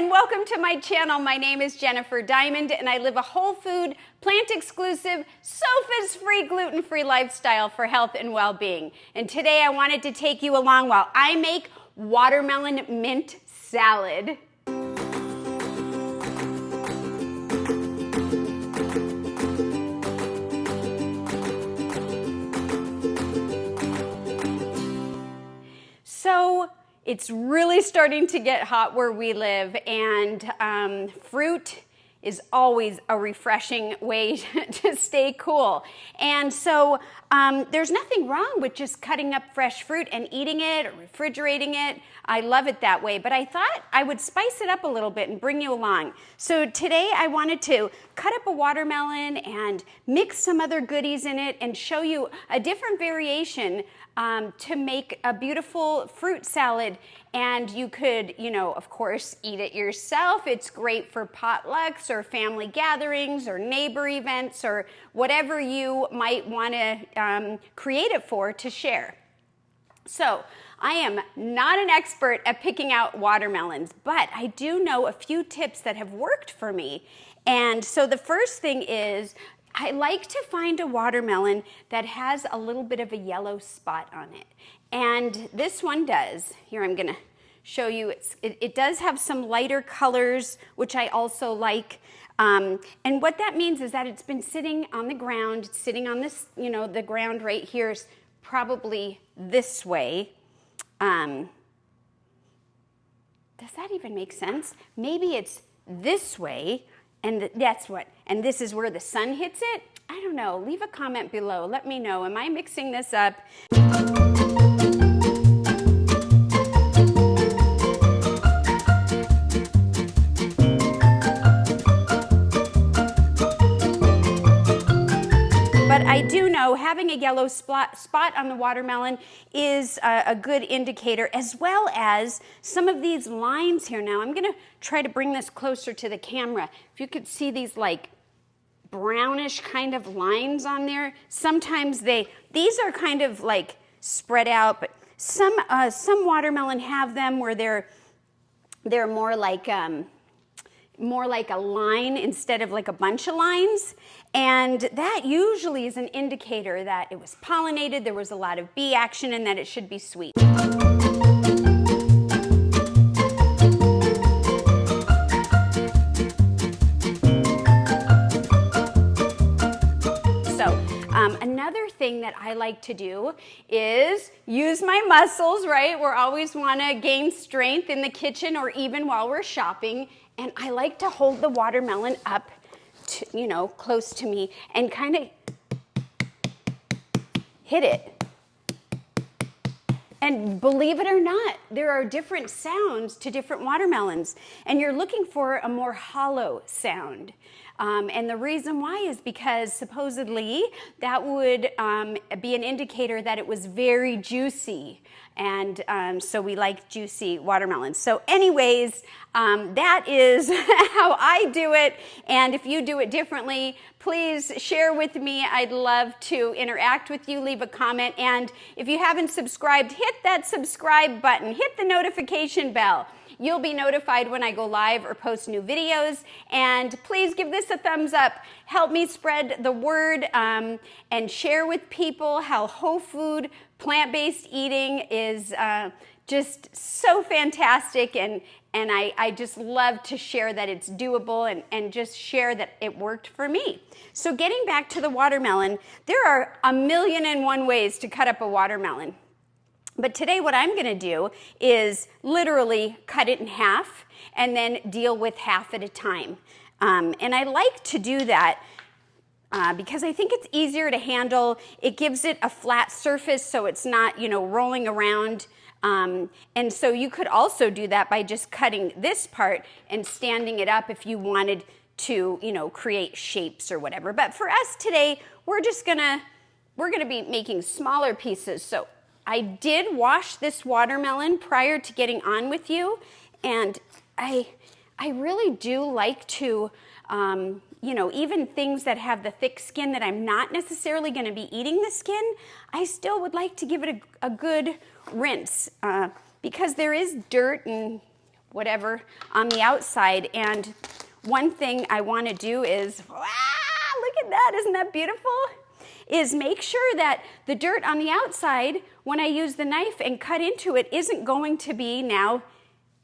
and welcome to my channel. My name is Jennifer Diamond and I live a whole food, plant-exclusive, SOFAs-free, gluten-free lifestyle for health and well-being. And today I wanted to take you along while I make watermelon mint salad. So it's really starting to get hot where we live, and fruit is always a refreshing way to stay cool. And so there's nothing wrong with just cutting up fresh fruit and eating it or refrigerating it. I love it that way, but I thought I would spice it up a little bit and bring you along. So today I wanted to cut up a watermelon and mix some other goodies in it and show you a different variation to make a beautiful fruit salad. And you could, of course, eat it yourself. It's great for potlucks or family gatherings or neighbor events or whatever you might want to create it for to share. So I am not an expert at picking out watermelons, but I do know a few tips that have worked for me. And so the first thing is, I like to find a watermelon that has a little bit of a yellow spot on it. And this one does. Here, I'm gonna show you. It does have some lighter colors, which I also like. And what that means is that it's been sitting on the ground, sitting on this, the ground right here is probably this way. Does that even make sense? Maybe it's this way. And that's what, and this is where the sun hits it? I don't know, leave a comment below, let me know, am I mixing this up? But I do know having a yellow spot on the watermelon is a good indicator, as well as some of these lines here. Now I'm gonna try to bring this closer to the camera. If you could see these like brownish kind of lines on there. Sometimes these are kind of like spread out, but some watermelon have them where they're more like a line instead of like a bunch of lines. And that usually is an indicator that it was pollinated, there was a lot of bee action, and that it should be sweet. Another thing that I like to do is use my muscles, right? We always want to gain strength in the kitchen or even while we're shopping. And I like to hold the watermelon up, to, close to me and kind of hit it. And believe it or not, there are different sounds to different watermelons. And you're looking for a more hollow sound. And the reason why is because supposedly that would be an indicator that it was very juicy. And so we like juicy watermelons. So anyways, that is how I do it. And if you do it differently, please share with me. I'd love to interact with you. Leave a comment. And if you haven't subscribed, hit that subscribe button. Hit the notification bell. You'll be notified when I go live or post new videos. And please give this a thumbs up. Help me spread the word and share with people how whole food, plant-based eating is just so fantastic. And I just love to share that it's doable and just share that it worked for me. So getting back to the watermelon, there are 1,000,001 ways to cut up a watermelon. But today what I'm going to do is literally cut it in half and then deal with half at a time. And I like to do that because I think it's easier to handle. It gives it a flat surface so it's not, rolling around. And so you could also do that by just cutting this part and standing it up if you wanted to, create shapes or whatever. But for us today, we're gonna be making smaller pieces. So I did wash this watermelon prior to getting on with you, and I really do like to, even things that have the thick skin that I'm not necessarily going to be eating the skin, I still would like to give it a good rinse because there is dirt and whatever on the outside. And one thing I want to do is, wow, look at that, isn't that beautiful? Is make sure that the dirt on the outside, when I use the knife and cut into it, isn't going to be now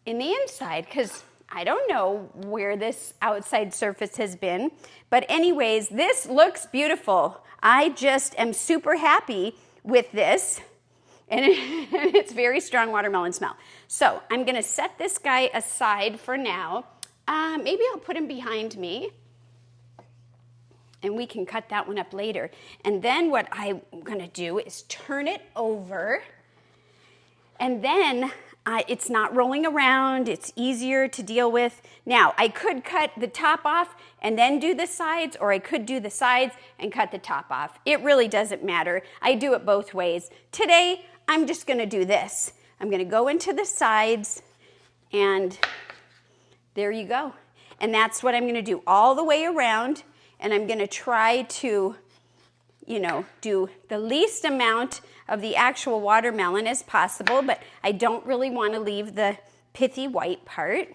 in the inside, because I don't know where this outside surface has been. But anyways, this looks beautiful. I just am super happy with this. And it's very strong watermelon smell. So I'm going to set this guy aside for now. Maybe I'll put him behind me, and we can cut that one up later. And then what I'm going to do is turn it over, and then it's not rolling around. It's easier to deal with. Now, I could cut the top off and then do the sides, or I could do the sides and cut the top off. It really doesn't matter. I do it both ways. Today, I'm just going to do this. I'm going to go into the sides, and there you go. And that's what I'm going to do all the way around, and I'm going to try to, do the least amount of the actual watermelon as possible, but I don't really want to leave the pithy white part.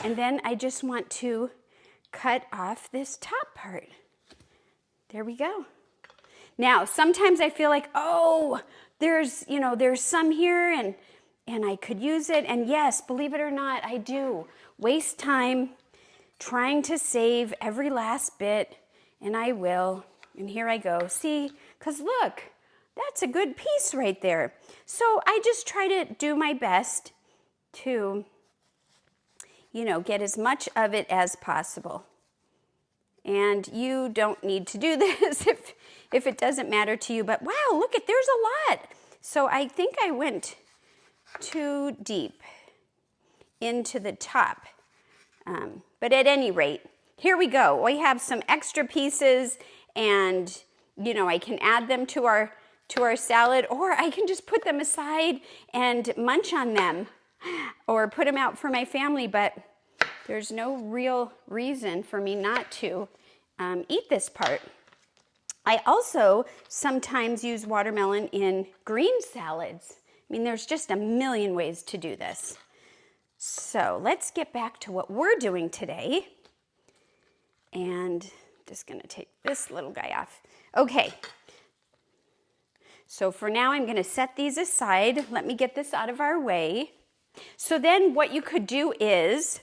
And then I just want to cut off this top part. There we go. Now, sometimes I feel like, oh, there's some here and I could use it. And yes, believe it or not, I do waste time trying to save every last bit, and I will. And here I go. See, because look, that's a good piece right there. So I just try to do my best to, get as much of it as possible. And you don't need to do this if it doesn't matter to you. But wow, look, there's a lot. So I think I went too deep into the top. But at any rate, here we go. We have some extra pieces, and I can add them to our salad, or I can just put them aside and munch on them, or put them out for my family. But there's no real reason for me not to eat this part. I also sometimes use watermelon in green salads. I mean, there's just a million ways to do this. So let's get back to what we're doing today. And I'm just going to take this little guy off. Okay. So for now, I'm going to set these aside. Let me get this out of our way. So then what you could do is,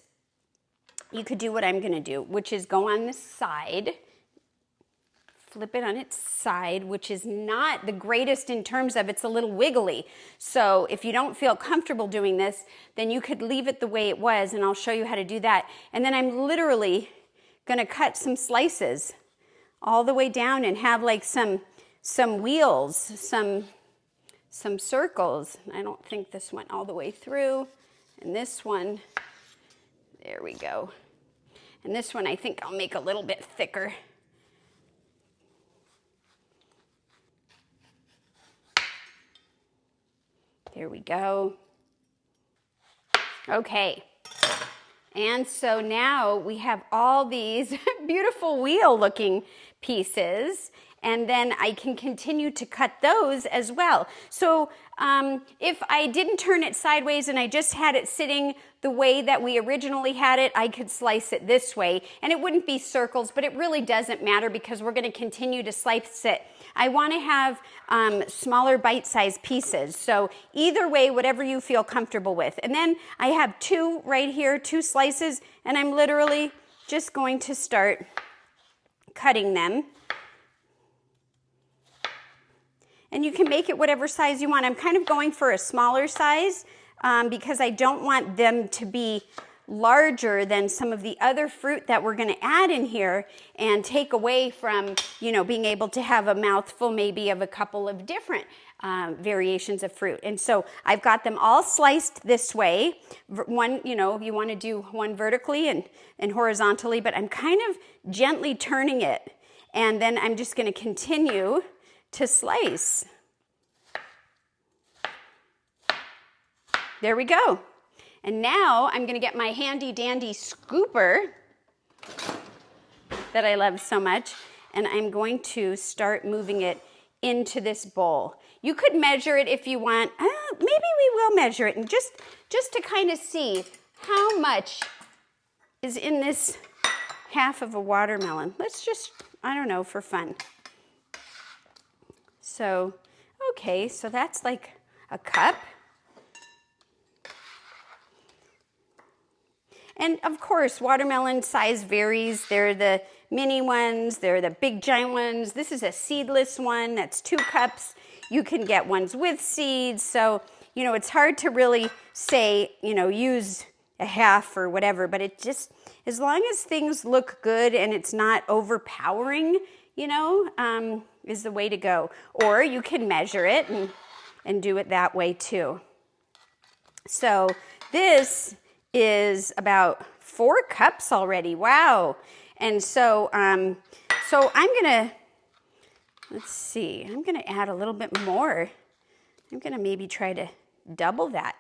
you could do what I'm going to do, which is go on the side, flip it on its side, which is not the greatest in terms of it's a little wiggly. So if you don't feel comfortable doing this, then you could leave it the way it was, and I'll show you how to do that. And then I'm literally going to cut some slices all the way down and have like some wheels, some circles. I don't think this went all the way through. And this one, there we go. And this one I think I'll make a little bit thicker. There we go. Okay. And so now we have all these beautiful wheel-looking pieces, and then I can continue to cut those as well. So if I didn't turn it sideways and I just had it sitting the way that we originally had it, I could slice it this way, and it wouldn't be circles, but it really doesn't matter because we're going to continue to slice it. I want to have smaller bite-sized pieces. So either way, whatever you feel comfortable with. And then I have two right here, two slices, and I'm literally just going to start cutting them. And you can make it whatever size you want. I'm kind of going for a smaller size because I don't want them to be larger than some of the other fruit that we're going to add in here and take away from, being able to have a mouthful maybe of a couple of different variations of fruit. And so I've got them all sliced this way. One, you want to do one vertically and horizontally, but I'm kind of gently turning it. And then I'm just going to continue to slice. There we go. And now I'm going to get my handy dandy scooper that I love so much, and I'm going to start moving it into this bowl. You could measure it if you want. Maybe we will measure it, and just to kind of see how much is in this half of a watermelon. Let's just, I don't know, for fun. So, okay, so that's like a cup. And of course, watermelon size varies. There are the mini ones, there are the big giant ones. This is a seedless one, that's 2 cups. You can get ones with seeds. So, you know, it's hard to really say, you know, use a half or whatever, but it just, as long as things look good and it's not overpowering, you know, is the way to go. Or you can measure it and do it that way too. So this is about 4 cups already. Wow. And so, so I'm gonna, let's see, I'm gonna add a little bit more. I'm gonna maybe try to double that.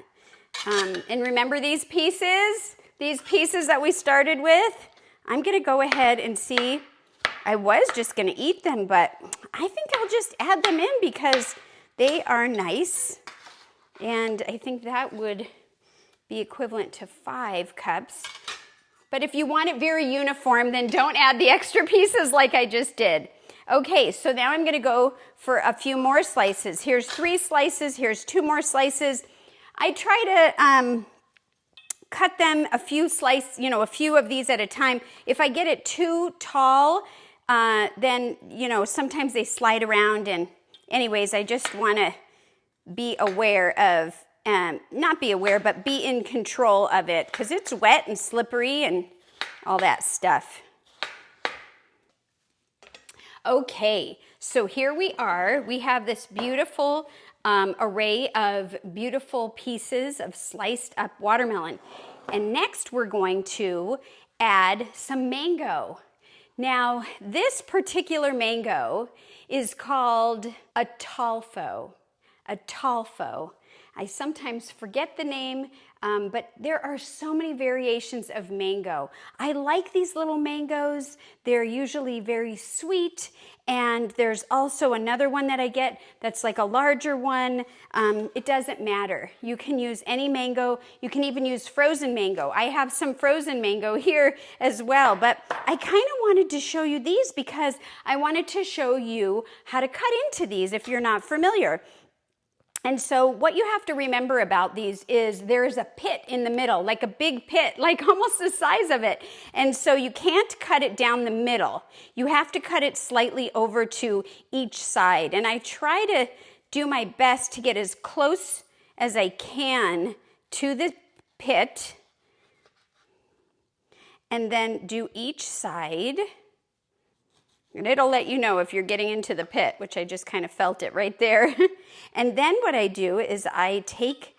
And remember these pieces that we started with? I'm gonna go ahead and see, I was just gonna eat them, but I think I'll just add them in because they are nice. And I think that would be equivalent to 5 cups. But if you want it very uniform, then don't add the extra pieces like I just did. Okay, so now I'm gonna go for a few more slices. Here's 3 slices, here's 2 more slices. I try to cut them a few a few of these at a time. If I get it too tall, then, you know, sometimes they slide around, and anyways, I just wanna be aware of, not be aware, but be in control of it, because it's wet and slippery and all that stuff. Okay, so here we are. We have this beautiful array of beautiful pieces of sliced up watermelon. And next we're going to add some mango. Now, this particular mango is called a talfo. A talfo. I sometimes forget the name, but there are so many variations of mango. I like these little mangoes. They're usually very sweet, and there's also another one that I get that's like a larger one. It doesn't matter. You can use any mango. You can even use frozen mango. I have some frozen mango here as well, but I kind of wanted to show you these because I wanted to show you how to cut into these if you're not familiar. And so what you have to remember about these is there's a pit in the middle, like a big pit, like almost the size of it. And so you can't cut it down the middle. You have to cut it slightly over to each side. And I try to do my best to get as close as I can to the pit and then do each side. And it'll let you know if you're getting into the pit, which I just kind of felt it right there. And then what I do is I take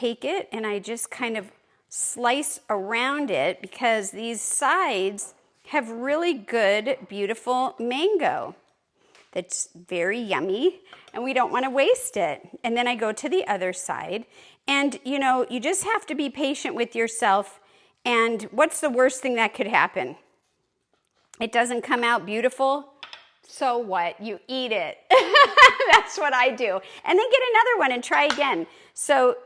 it and I just kind of slice around it because these sides have really good, beautiful mango that's very yummy, and we don't want to waste it. And then I go to the other side, and you know, you just have to be patient with yourself. And what's the worst thing that could happen? It doesn't come out beautiful, so what? You eat it. That's what I do. And then get another one and try again. So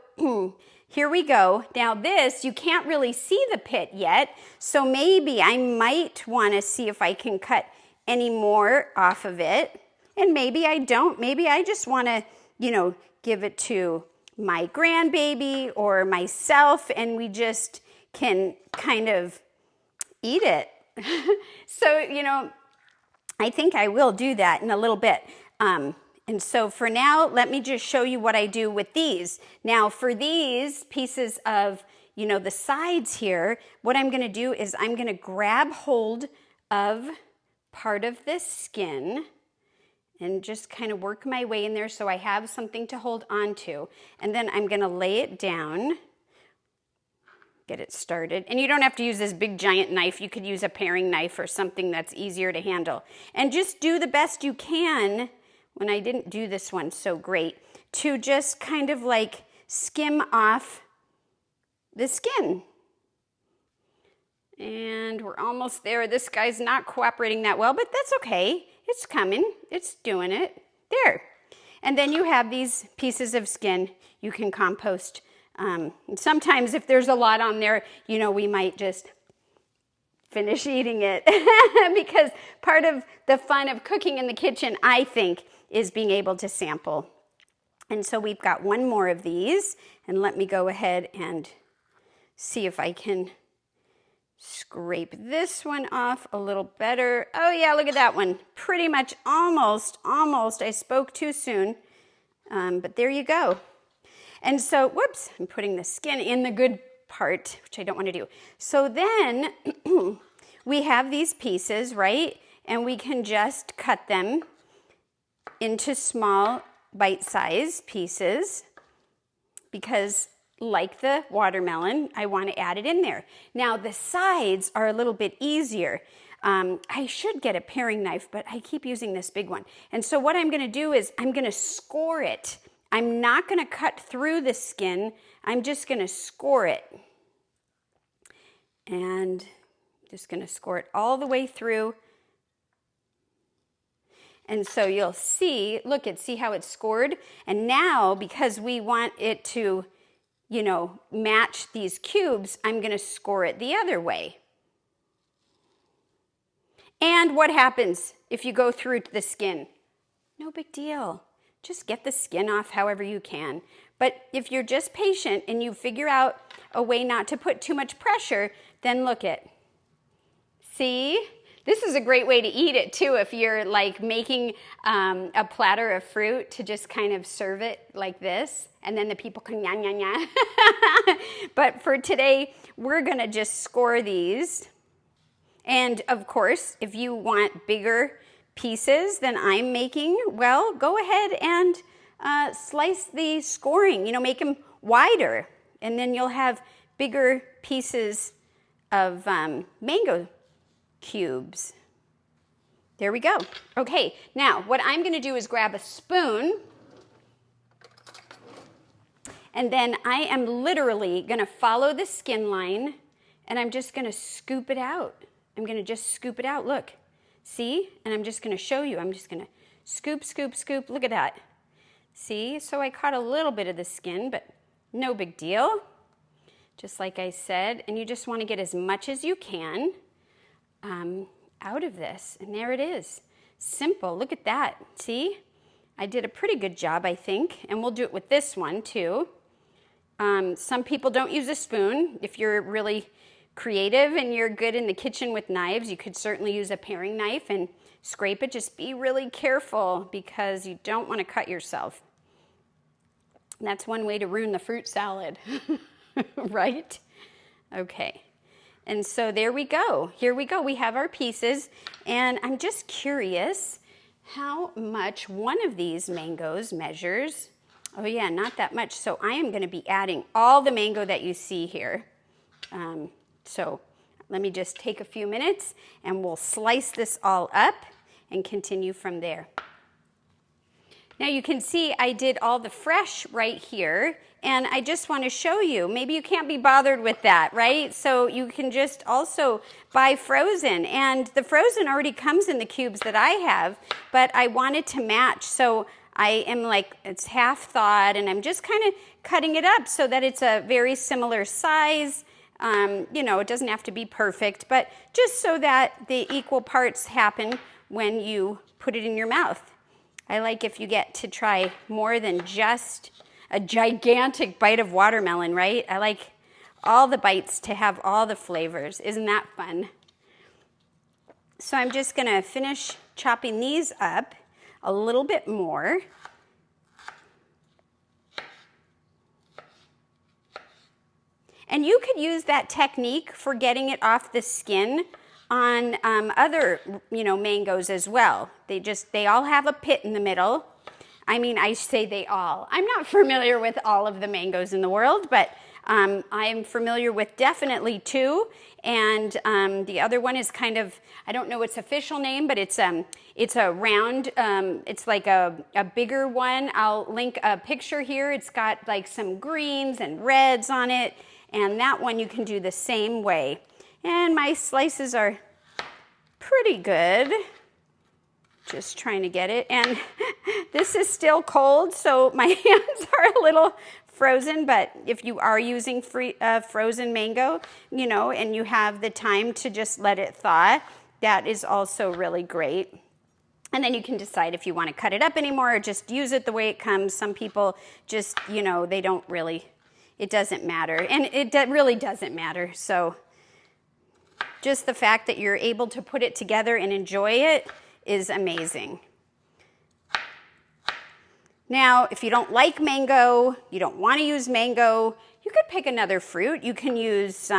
here we go. Now this, you can't really see the pit yet, so maybe I might want to see if I can cut any more off of it. And maybe I don't. Maybe I just want to, you know, give it to my grandbaby or myself, and we just can kind of eat it. So, you know, I think I will do that in a little bit. And so for now, let me just show you what I do with these. Now, for these pieces of, you know, the sides here, what I'm going to do is I'm going to grab hold of part of this skin and just kind of work my way in there so I have something to hold on to. And then I'm going to lay it down. Get it started. And you don't have to use this big giant knife. You could use a paring knife or something that's easier to handle. And just do the best you can, when I didn't do this one so great, to just kind of like skim off the skin. And we're almost there. This guy's not cooperating that well, but that's okay. It's coming. It's doing it. There. And then you have these pieces of skin you can compost. Sometimes if there's a lot on there, you know, we might just finish eating it because part of the fun of cooking in the kitchen, I think, is being able to sample. And so we've got one more of these, and let me go ahead and see if I can scrape this one off a little better. Oh yeah, look at that one. Pretty much almost. I spoke too soon, but there you go. And so, whoops, I'm putting the skin in the good part, which I don't want to do. So then we have these pieces, right? And we can just cut them into small bite-sized pieces because like the watermelon, I want to add it in there. Now the sides are a little bit easier. I should get a paring knife, but I keep using this big one. And so what I'm going to do is I'm going to score it. I'm not going to cut through the skin. I'm just going to score it. And just going to score it all the way through. And so you'll see, look at, see how it's scored? And now, because we want it to, you know, match these cubes, I'm going to score it the other way. And what happens if you go through the skin? No big deal. Just get the skin off however you can. But if you're just patient and you figure out a way not to put too much pressure, then look at. See? This is a great way to eat it too if you're like making a platter of fruit to just kind of serve it like this. And then the people can nya, nya, nya. But for today, we're going to just score these. And of course, if you want bigger pieces than I'm making, well, go ahead and slice the scoring, you know, make them wider. And then you'll have bigger pieces of mango cubes. There we go. Okay, now what I'm going to do is grab a spoon. And then I am literally going to follow the skin line and I'm just going to scoop it out. I'm going to just scoop it out. Look. See? And I'm just going to show you. I'm just going to scoop, scoop, scoop. Look at that. See? So I caught a little bit of the skin, but no big deal. Just like I said. And you just want to get as much as you can out of this. And there it is. Simple. Look at that. See? I did a pretty good job, I think. And we'll do it with this one, too. Some people don't use a spoon. If you're really creative and you're good in the kitchen with knives, you could certainly use a paring knife and scrape it. Just be really careful because you don't want to cut yourself. That's one way to ruin the fruit salad, right? Okay. And so there we go. Here we go. We have our pieces. And I'm just curious how much one of these mangoes measures. Oh yeah, not that much. So I am going to be adding all the mango that you see here. So let me just take a few minutes and we'll slice this all up and continue from there. Now you can see I did all the fresh right here, and I just want to show you, maybe you can't be bothered with that, right? So you can just also buy frozen, and the frozen already comes in the cubes that I have, but I wanted to match, so I am like, it's half thawed, and I'm just kind of cutting it up so that it's a very similar size. You know, it doesn't have to be perfect, but just so that the equal parts happen when you put it in your mouth. I like if you get to try more than just a gigantic bite of watermelon, right? I like all the bites to have all the flavors. Isn't that fun? So I'm just going to finish chopping these up a little bit more. And you could use that technique for getting it off the skin on other, mangoes as well. They all have a pit in the middle. I mean, I say they all. I'm not familiar with all of the mangoes in the world, but I am familiar with definitely two. And the other one is kind of, I don't know its official name, but it's a round, it's like a bigger one. I'll link a picture here. It's got like some greens and reds on it. And that one you can do the same way. And my slices are pretty good. Just trying to get it. And this is still cold, so my hands are a little frozen, but if you are using frozen mango, you know, and you have the time to just let it thaw, that is also really great. And then you can decide if you want to cut it up anymore or just use it the way it comes. Some people just, you know, they don't really, it doesn't matter. And it really doesn't matter. So just the fact that you're able to put it together and enjoy it is amazing. Now, if you don't like mango, you don't want to use mango, you could pick another fruit. You can use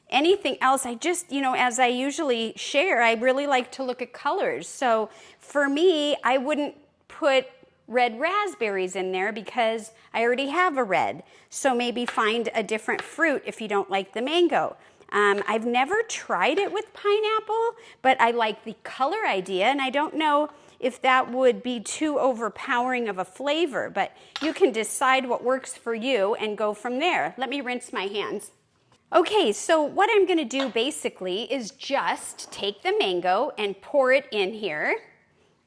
anything else. I just, you know, as I usually share, I really like to look at colors. So for me, I wouldn't put red raspberries in there because I already have a red. So maybe find a different fruit if you don't like the mango. I've never tried it with pineapple, but I like the color idea, and I don't know if that would be too overpowering of a flavor, but you can decide what works for you and go from there. Let me rinse my hands. Okay, so what I'm gonna do basically is just take the mango and pour it in here.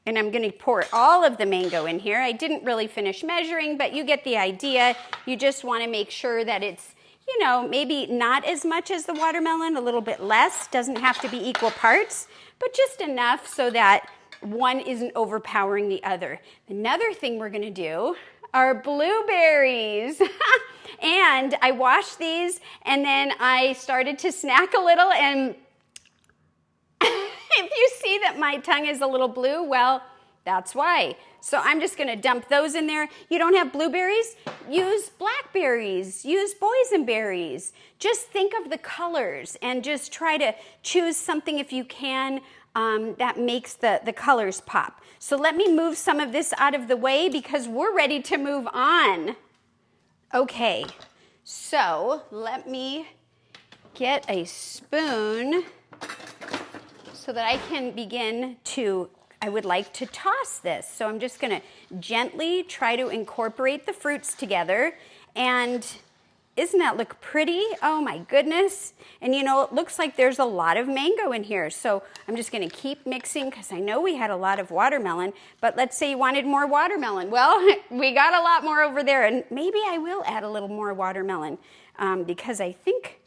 And I'm gonna pour all of the mango in here. I didn't really finish measuring, but you get the idea. You just wanna make sure that it's, you know, maybe not as much as the watermelon, a little bit less. Doesn't have to be equal parts, but just enough so that one isn't overpowering the other. Another thing we're gonna do are blueberries. And I washed these and then I started to snack a little, and if you see that my tongue is a little blue, well, that's why. So I'm just gonna dump those in there. You don't have blueberries? Use blackberries, use boysenberries. Just think of the colors and just try to choose something if you can that makes the colors pop. So let me move some of this out of the way because we're ready to move on. Okay, so let me get a spoon so that I can begin to, I would like to toss this. So I'm just gonna gently try to incorporate the fruits together. And isn't that look pretty? Oh my goodness. And you know, it looks like there's a lot of mango in here. So I'm just gonna keep mixing because I know we had a lot of watermelon, but let's say you wanted more watermelon. Well, we got a lot more over there, and maybe I will add a little more watermelon because I think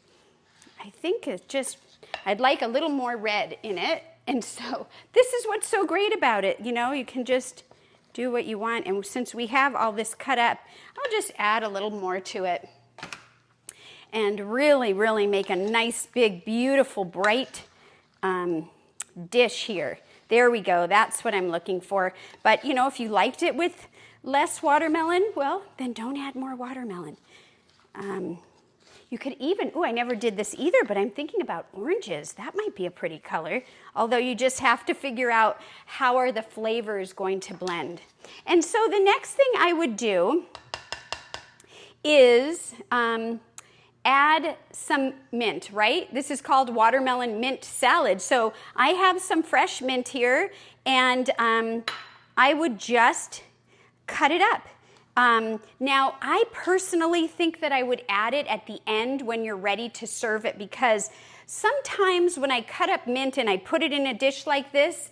it's just, I'd like a little more red in it. And so this is what's so great about it. You know, you can just do what you want. And since we have all this cut up, I'll just add a little more to it. And really, really make a nice, big, beautiful, bright dish here. There we go. That's what I'm looking for. But, you know, if you liked it with less watermelon, well, then don't add more watermelon. You could even, I never did this either, but I'm thinking about oranges. That might be a pretty color, although you just have to figure out how are the flavors going to blend. And so the next thing I would do is add some mint, right? This is called watermelon mint salad. So I have some fresh mint here, and I would just cut it up. Now, I personally think that I would add it at the end when you're ready to serve it, because sometimes when I cut up mint and I put it in a dish like this,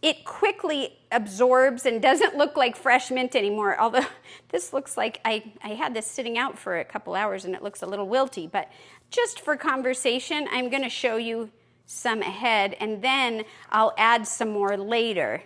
it quickly absorbs and doesn't look like fresh mint anymore. Although this looks like I had this sitting out for a couple hours and it looks a little wilty. But just for conversation, I'm going to show you some ahead, and then I'll add some more later.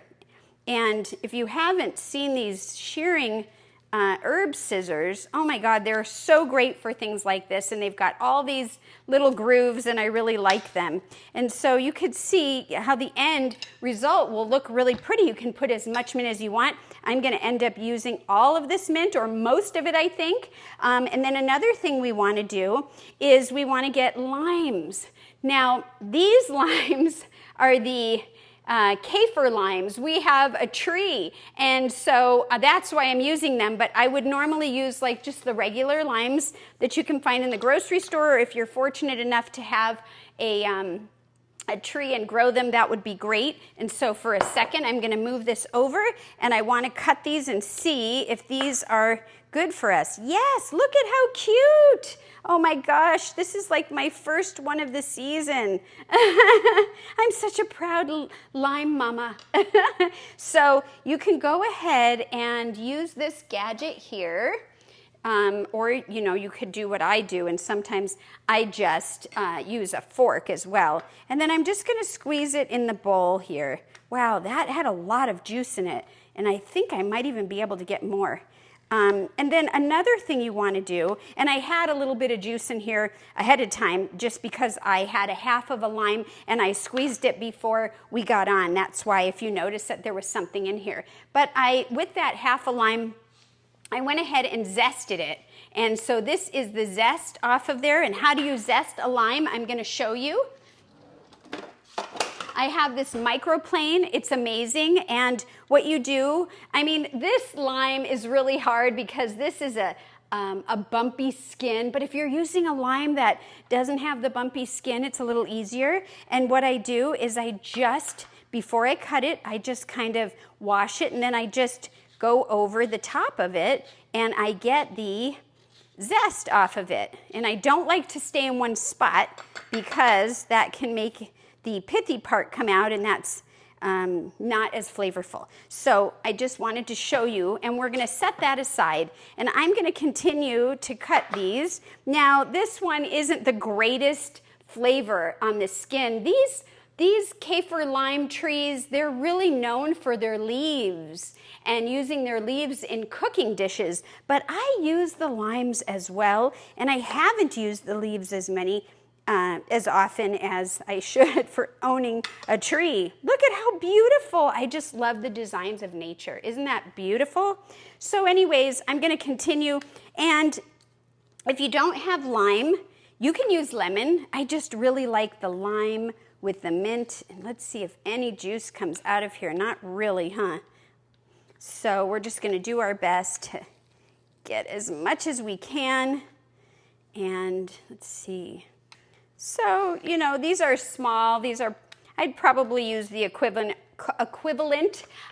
And if you haven't seen these shearing herb scissors, oh my God, they're so great for things like this, and they've got all these little grooves, and I really like them. And so you could see how the end result will look really pretty. You can put as much mint as you want. I'm going to end up using all of this mint, or most of it, I think. And then another thing we want to do is we want to get limes. Now, these limes are the kaffir limes. We have a tree, and so that's why I'm using them, but I would normally use like just the regular limes that you can find in the grocery store, or if you're fortunate enough to have a a tree and grow them, that would be great. And so for a second, I'm going to move this over, and I want to cut these and see if these are good for us. Yes, look at how cute. Oh my gosh, this is like my first one of the season. I'm such a proud lime mama. So you can go ahead and use this gadget here. Or, you know, you could do what I do, and sometimes I just use a fork as well. And then I'm just going to squeeze it in the bowl here. Wow, that had a lot of juice in it, and I think I might even be able to get more. And then another thing you want to do, and I had a little bit of juice in here ahead of time just because I had a half of a lime and I squeezed it before we got on. That's why if you notice that there was something in here. But with that half a lime, I went ahead and zested it. And so this is the zest off of there. And how do you zest a lime? I'm going to show you. I have this microplane. It's amazing. And what you do, I mean, this lime is really hard because this is a bumpy skin. But if you're using a lime that doesn't have the bumpy skin, it's a little easier. And what I do is before I cut it, I just kind of wash it, and then I just go over the top of it, and I get the zest off of it. And I don't like to stay in one spot because that can make the pithy part come out, and that's not as flavorful. So I just wanted to show you, and we're going to set that aside, and I'm going to continue to cut these. Now, this one isn't the greatest flavor on the skin. These kaffir lime trees, they're really known for their leaves and using their leaves in cooking dishes, but I use the limes as well, and I haven't used the leaves as often as I should for owning a tree. Look at how beautiful. I just love the designs of nature. Isn't that beautiful? So anyways, I'm going to continue, and if you don't have lime, you can use lemon. I just really like the lime with the mint, and let's see if any juice comes out of here. Not really, huh? So we're just going to do our best to get as much as we can, and let's see. So, you know, these are small. I'd probably use the equivalent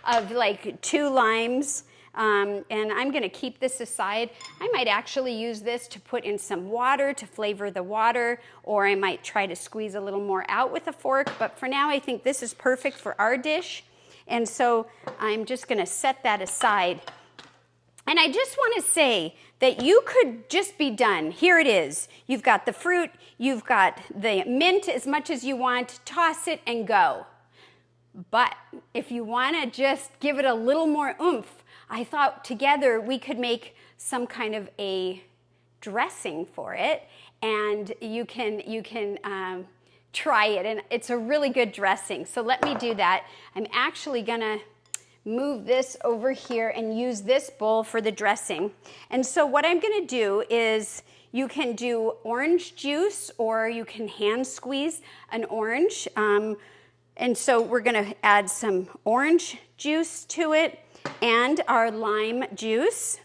of like 2 limes. And I'm going to keep this aside. I might actually use this to put in some water to flavor the water, or I might try to squeeze a little more out with a fork. But for now, I think this is perfect for our dish. And so I'm just going to set that aside. And I just want to say that you could just be done. Here it is. You've got the fruit. You've got the mint as much as you want. Toss it and go. But if you want to just give it a little more oomph, I thought together we could make some kind of a dressing for it, and you can try it, and it's a really good dressing. So let me do that. I'm actually gonna move this over here and use this bowl for the dressing. And so what I'm gonna do is you can do orange juice, or you can hand squeeze an orange. And so we're gonna add some orange juice to it and our lime juice.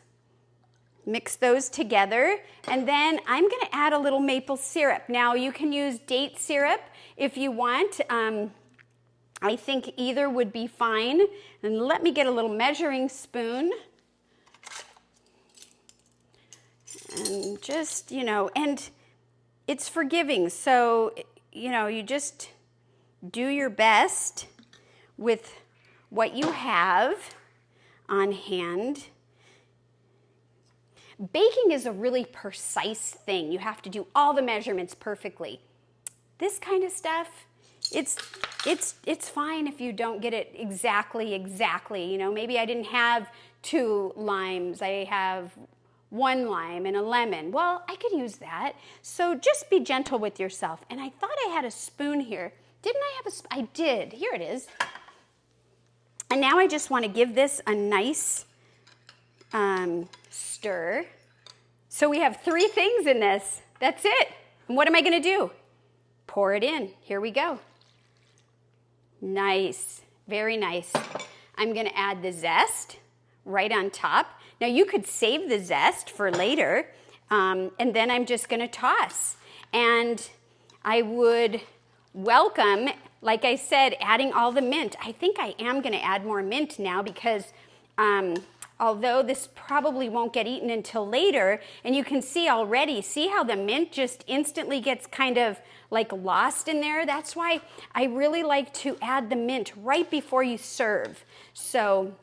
Mix those together, and then I'm going to add a little maple syrup. Now you can use date syrup if you want. I think either would be fine. And let me get a little measuring spoon. And just, and it's forgiving. So, you just do your best with what you have on hand. Baking is a really precise thing. You have to do all the measurements perfectly. This kind of stuff, it's fine if you don't get it exactly. Maybe I didn't have 2 limes. I have 1 lime and a lemon. Well, I could use that. So just be gentle with yourself. And I thought I had a spoon here. Didn't I have a spoon? I did. Here it is. And now I just want to give this a nice stir. So we have 3 things in this. That's it. And what am I going to do? Pour it in. Here we go. Nice. Very nice. I'm going to add the zest right on top. Now you could save the zest for later, and then I'm just going to toss. And I would welcome, like I said, adding all the mint. I think I am going to add more mint now because although this probably won't get eaten until later, and you can see already, see how the mint just instantly gets kind of like lost in there? That's why I really like to add the mint right before you serve. So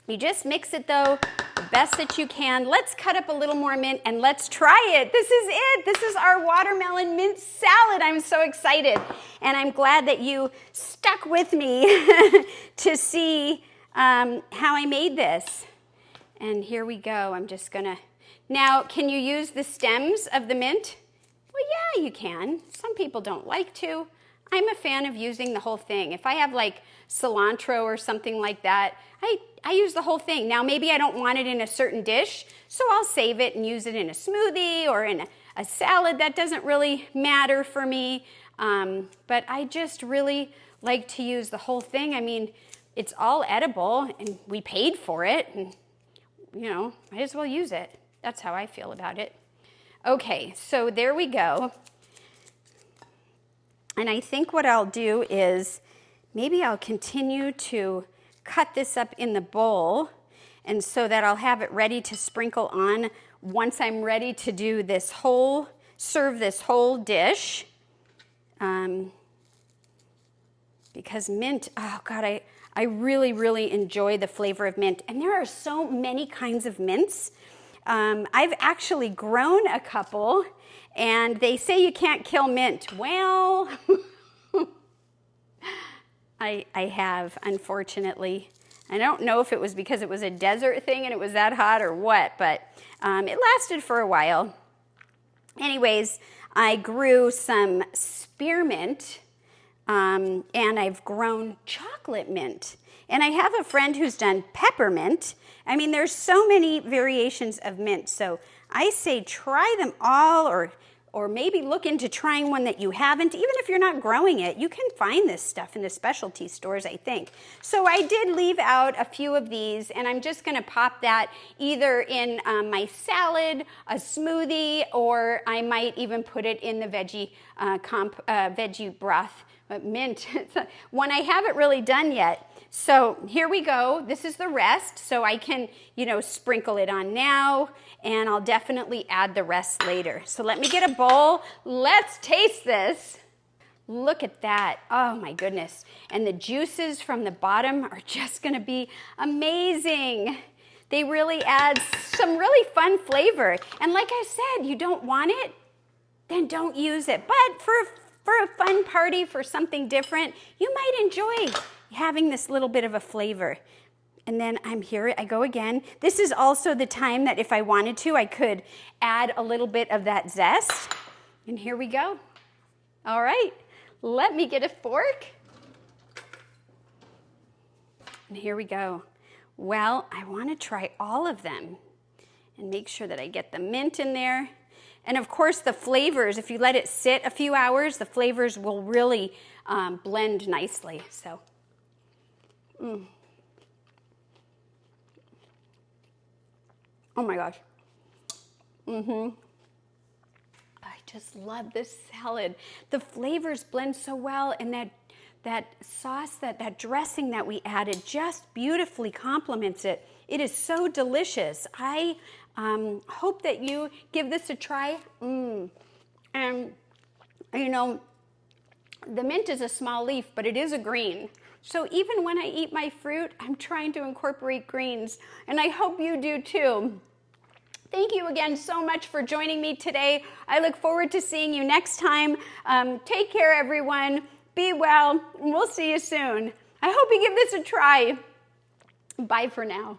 you just mix it though, the best that you can. Let's cut up a little more mint and let's try it. This is it. This is our watermelon mint salad. I'm so excited. And I'm glad that you stuck with me to see how I made this. And here we go. I'm just gonna, now can you use the stems of the mint? Well, yeah, you can. Some people don't like to. I'm a fan of using the whole thing. If I have like cilantro or something like that, I use the whole thing. Now maybe I don't want it in a certain dish, so I'll save it and use it in a smoothie or in a salad. That doesn't really matter for me, but I just really like to use the whole thing. I mean, it's all edible and we paid for it, and you know, might as well use it. That's how I feel about it. Okay, so there we go. And I think what I'll do is maybe I'll continue to cut this up in the bowl, and so that I'll have it ready to sprinkle on once I'm ready to do this whole, serve this whole dish. Because mint, oh God, I really, really enjoy the flavor of mint. And there are so many kinds of mints. I've actually grown a couple, and they say you can't kill mint. Well, I have, unfortunately. I don't know if it was because it was a desert thing and it was that hot or what, but it lasted for a while. Anyways, I grew some spearmint, and I've grown chocolate mint. And I have a friend who's done peppermint. I mean, there's so many variations of mint. So I say try them all, or maybe look into trying one that you haven't. Even if you're not growing it, you can find this stuff in the specialty stores, I think. So I did leave out a few of these, and I'm just going to pop that either in my salad, a smoothie, or I might even put it in the veggie broth. But mint, when I haven't really done yet. So here we go. This is the rest. So I can, sprinkle it on now, and I'll definitely add the rest later. So let me get a bowl. Let's taste this. Look at that. Oh my goodness. And the juices from the bottom are just gonna be amazing. They really add some really fun flavor. And like I said, you don't want it, then don't use it. But for a fun party, for something different, you might enjoy having this little bit of a flavor. And then here I go again. This is also the time that if I wanted to, I could add a little bit of that zest. And here we go. All right, let me get a fork. And here we go. Well, I want to try all of them and make sure that I get the mint in there. And of course, the flavors, if you let it sit a few hours, the flavors will really blend nicely. So, Oh my gosh. I just love this salad. The flavors blend so well, and that sauce, that dressing that we added just beautifully complements it. It is so delicious. I hope that you give this a try. And, the mint is a small leaf, but it is a green. So even when I eat my fruit, I'm trying to incorporate greens, and I hope you do too. Thank you again so much for joining me today. I look forward to seeing you next time. Take care, everyone. Be well, and we'll see you soon. I hope you give this a try. Bye for now.